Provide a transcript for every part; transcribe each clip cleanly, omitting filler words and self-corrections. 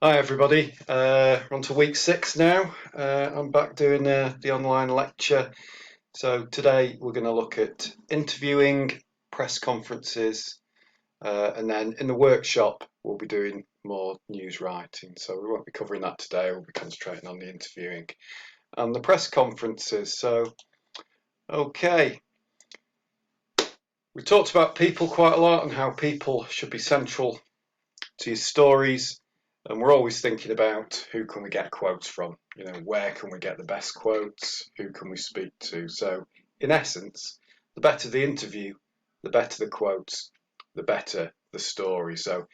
Hi everybody, we're on to week 6 now. I'm back doing the online lecture. So today we're going to look at interviewing, press conferences, and then in the workshop we'll be doing more news writing. So we won't be covering that today, we'll be concentrating on the interviewing and the press conferences. So, okay, we talked about people quite a lot and how people should be central to your stories. And we're always thinking about who can we get quotes from, where can we get the best quotes, who can we speak to. So in essence, the better the interview, the better the quotes, the better the story. So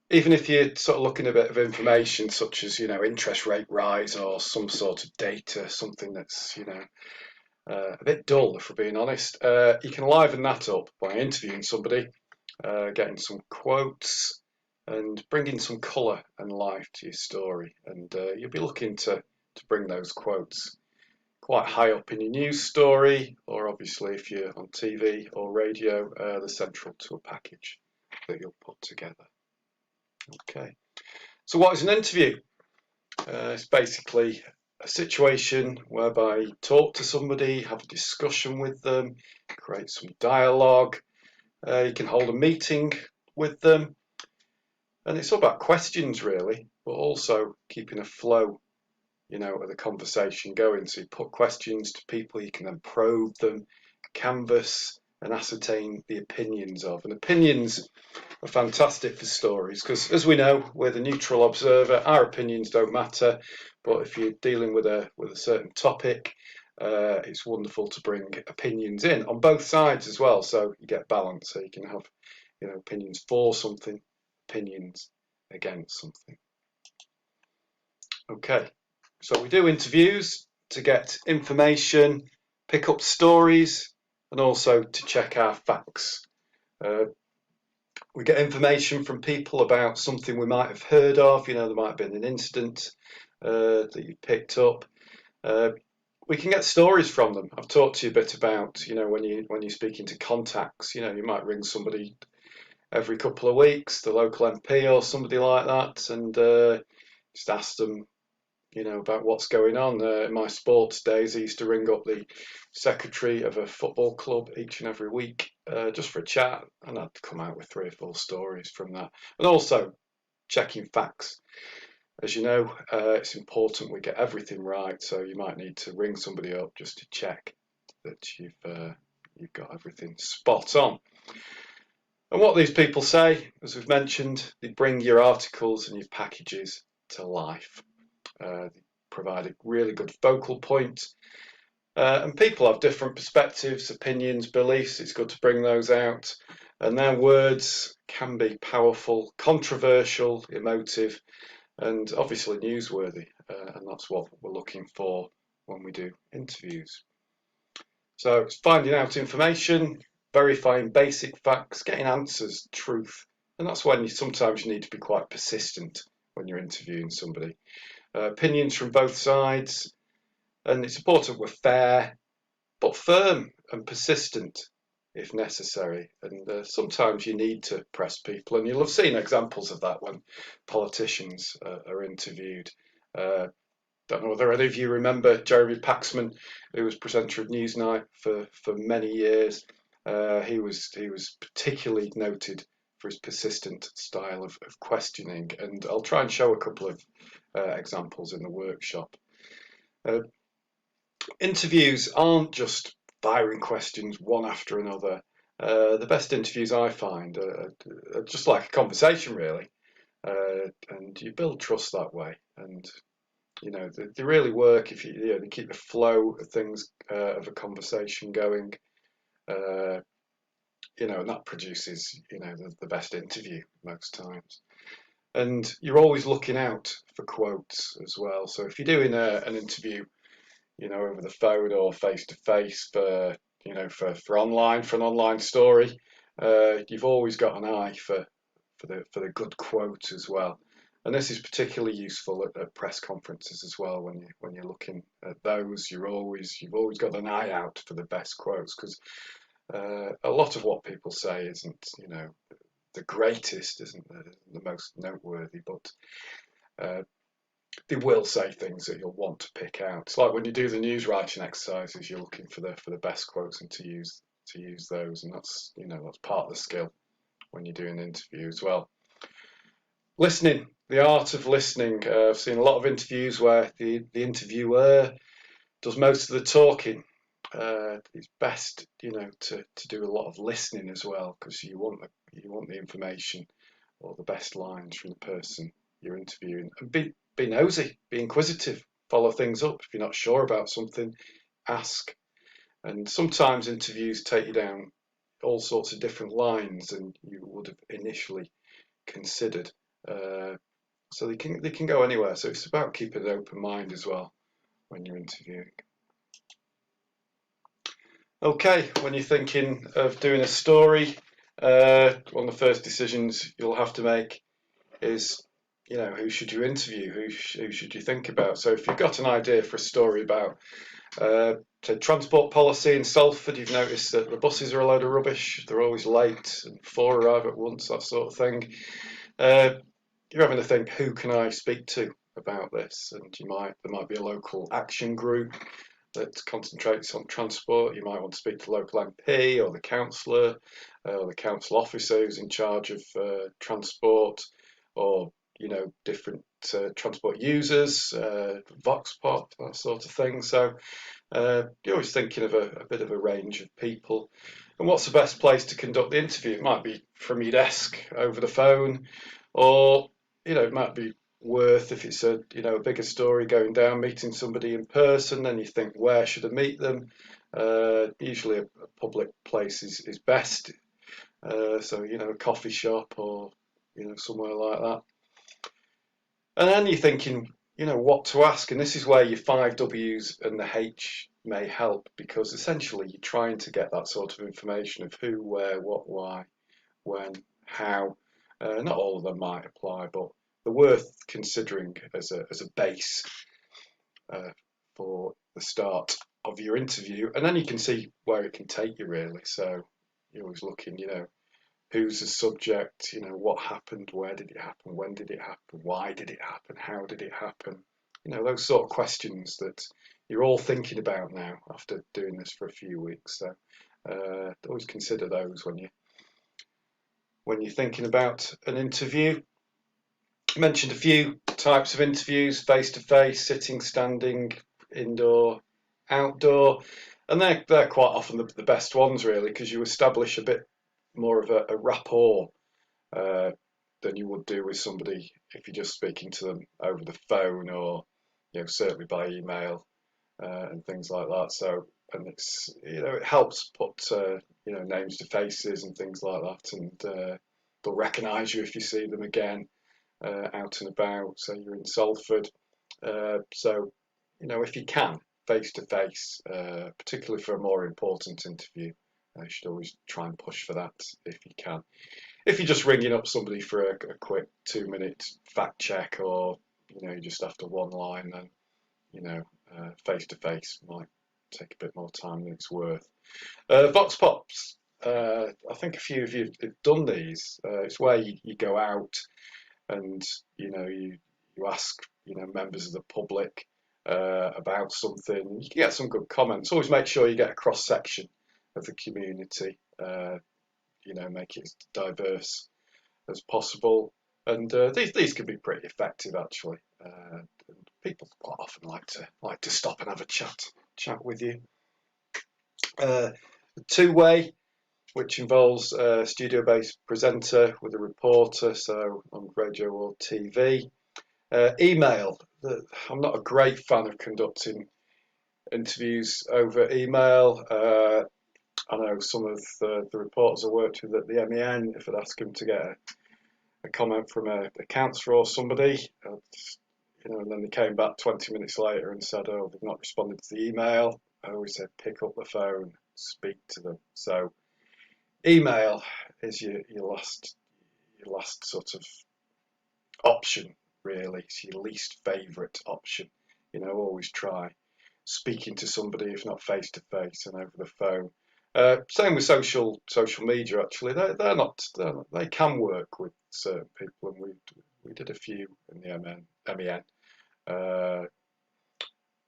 even if you're sort of looking at a bit of information such as, interest rate rise or some sort of data, something that's, a bit dull, if we're being honest, you can liven that up by interviewing somebody, getting some quotes, and bringing some colour and life to your story. And you'll be looking to bring those quotes quite high up in your news story, or obviously if you're on TV or radio, they're central to a package that you'll put together. Okay, so what is an interview? It's basically a situation whereby you talk to somebody, have a discussion with them, create some dialogue. You can hold a meeting with them, and it's all about questions really, but also keeping a flow, of the conversation going. So you put questions to people, you can then probe them, canvass and ascertain the opinions of. And opinions are fantastic for stories because, as we know, we're the neutral observer. Our opinions don't matter, but if you're dealing with a certain topic, it's wonderful to bring opinions in on both sides as well, so you get balance. So you can have, opinions for something, opinions against something. Okay, so we do interviews to get information, pick up stories, and also to check our facts. We get information from people about something we might have heard of. There might have been an incident that you picked up. We can get stories from them. I've talked to you a bit about, when you're speaking to contacts, you might ring somebody every couple of weeks, the local MP or somebody like that, and just ask them, about what's going on. In my sports days, I used to ring up the secretary of a football club each and every week just for a chat, and I'd come out with 3 or 4 stories from that. And also checking facts. As you know, it's important we get everything right, so you might need to ring somebody up just to check that you've got everything spot on. And what these people say, as we've mentioned, they bring your articles and your packages to life. They provide a really good focal point. And people have different perspectives, opinions, beliefs. It's good to bring those out. And their words can be powerful, controversial, emotive, and obviously newsworthy. And that's what we're looking for when we do interviews. So it's finding out information, verifying basic facts, getting answers, truth. And that's when sometimes you need to be quite persistent when you're interviewing somebody. Opinions from both sides, and it's important we're fair but firm and persistent if necessary. And sometimes you need to press people, and you'll have seen examples of that when politicians are interviewed. Don't know whether any of you remember Jeremy Paxman, who was presenter of Newsnight for many years. He was particularly noted for his persistent style of questioning, and I'll try and show a couple of examples in the workshop. Interviews aren't just firing questions one after another. The best interviews I find are just like a conversation, really, and you build trust that way. And they really work if they keep the flow of things of a conversation going. And that produces the best interview most times. And you're always looking out for quotes as well. So if you're doing an interview, over the phone or face to face for for an online story, you've always got an eye for the good quote as well. And this is particularly useful at press conferences as well. When you're looking at those, you've always got an eye out for the best quotes, because a lot of what people say isn't the greatest, isn't the most noteworthy, but they will say things that you'll want to pick out. It's like when you do the news writing exercises, you're looking for the best quotes and to use those, and that's that's part of the skill when you're doing an interview as well. Listening, the art of listening. I've seen a lot of interviews where the interviewer does most of the talking. It's best, to do a lot of listening as well, because you want the information or the best lines from the person you're interviewing. And be nosy, be inquisitive, follow things up. If you're not sure about something, ask. And sometimes interviews take you down all sorts of different lines than you would have initially considered. So they can go anywhere. So it's about keeping an open mind as well when you're interviewing. Okay, when you're thinking of doing a story, one of the first decisions you'll have to make is, who should you interview? Who should you think about? So if you've got an idea for a story about, say, transport policy in Salford, you've noticed that the buses are a load of rubbish, they're always late, and 4 arrive at once, that sort of thing. You're having to think, who can I speak to about this? And there might be a local action group that concentrates on transport. You might want to speak to the local MP or the councillor or the council officer who's in charge of transport, or different transport users, vox pop, that sort of thing. So you're always thinking of a bit of a range of people. And what's the best place to conduct the interview? It might be from your desk over the phone, or it might be worth, if it's a bigger story, going down, meeting somebody in person. Then you think, where should I meet them? Usually a public place is best. So a coffee shop or somewhere like that. And then you're thinking, what to ask, and this is where your 5 W's and the H may help, because essentially you're trying to get that sort of information of who, where, what, why, when, how. Not all of them might apply, but they're worth considering as a base for the start of your interview, and then you can see where it can take you, really. So you're always looking, who's the subject, what happened, where did it happen, when did it happen, why did it happen, how did it happen, those sort of questions that you're all thinking about now after doing this for a few weeks. So always consider those when you're thinking about an interview. I mentioned a few types of interviews: face-to-face, sitting, standing, indoor, outdoor, and they're quite often the best ones, really, because you establish a bit more of a rapport than you would do with somebody if you're just speaking to them over the phone, or certainly by email and things like that. So, and it's it helps put names to faces and things like that, and they'll recognise you if you see them again out and about. So you're in Salford, so if you can, face to face, particularly for a more important interview, you should always try and push for that if you can. If you're just ringing up somebody for a quick 2-minute fact check, or you just after one line, then face to face might take a bit more time than it's worth. Vox pops. I think a few of you have done these. It's where you go out and you ask members of the public about something. You can get some good comments. Always make sure you get a cross section of the community. Make it as diverse as possible, and these can be pretty effective, actually. People quite often like to stop and have a chat with you. Two-way, which involves a studio-based presenter with a reporter, so on radio or TV. Email. I'm not a great fan of conducting interviews over email. I know some of the reporters I worked with at the MEN, if I'd ask them to get a comment from a councillor or somebody, and then they came back 20 minutes later and said, oh, they've not responded to the email, I always said, pick up the phone, speak to them. So email is your last sort of option, really. It's your least favourite option. Always try speaking to somebody, if not face to face and over the phone. Same with social media. Actually, they're not they can work with certain people, and we did a few in the MEN, uh,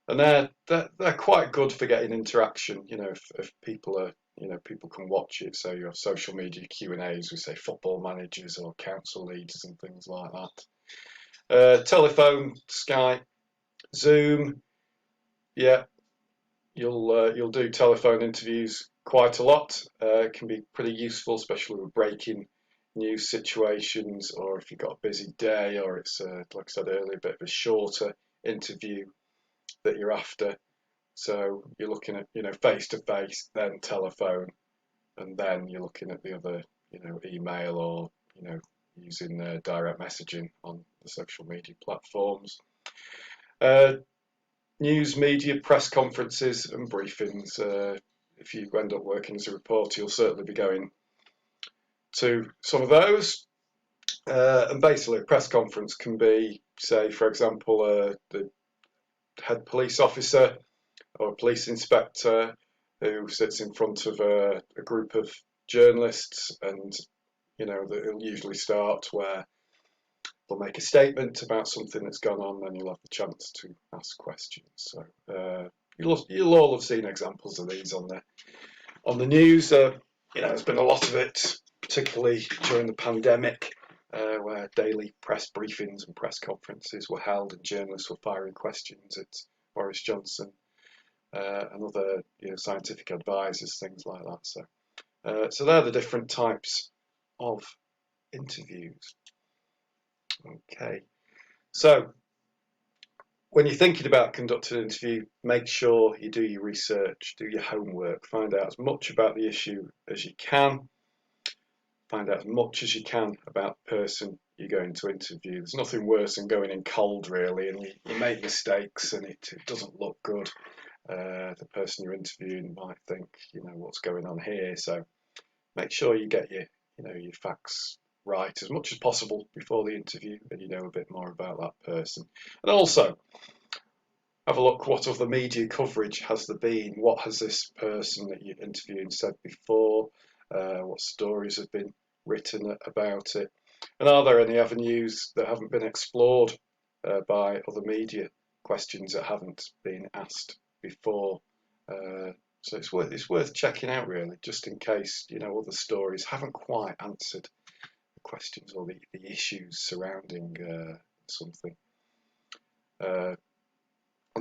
and they're quite good for getting interaction. You know, if people are people can watch it. So you have social media Q&As with say football managers or council leaders and things like that. Telephone, Skype, Zoom, yeah, you'll do telephone interviews quite a lot. It can be pretty useful, especially with breaking news situations, or if you've got a busy day, or it's like I said earlier, a bit of a shorter interview that you're after. So you're looking at face to face, then telephone, and then you're looking at the other email or using direct messaging on the social media platforms. Uh, News, media, press conferences and briefings. If you end up working as a reporter, you'll certainly be going to some of those. And basically, a press conference can be, say, for example, the head police officer or a police inspector who sits in front of a group of journalists, and it'll usually start where they'll make a statement about something that's gone on, then you'll have the chance to ask questions. So you'll all have seen examples of these on the news. There's been a lot of it, particularly during the pandemic, where daily press briefings and press conferences were held, and journalists were firing questions at Boris Johnson and other scientific advisors, things like that. So they're the different types of interviews. Okay, so when you're thinking about conducting an interview, make sure you do your research, do your homework, find out as much about the issue as you can, find out as much as you can about the person you're going to interview. There's nothing worse than going in cold, really, and you make mistakes and it doesn't look good. The person you're interviewing might think, what's going on here. So make sure you get your facts right as much as possible before the interview, and you know a bit more about that person. And also, have a look what other media coverage has there been. What has this person that you're interviewing said before? What stories have been written about it? And are there any avenues that haven't been explored by other media, questions that haven't been asked before? So it's worth checking out, really, just in case other stories haven't quite answered the questions or the issues surrounding something. And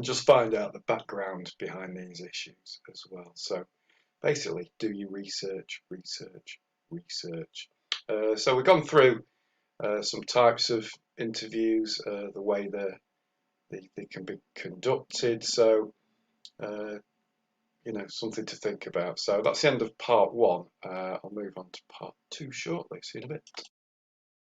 just find out the background behind these issues as well. So basically, do your research. So we've gone through some types of interviews, the way they can be conducted. So something to think about. So that's the end of part one. I'll move on to part two shortly. See you in a bit.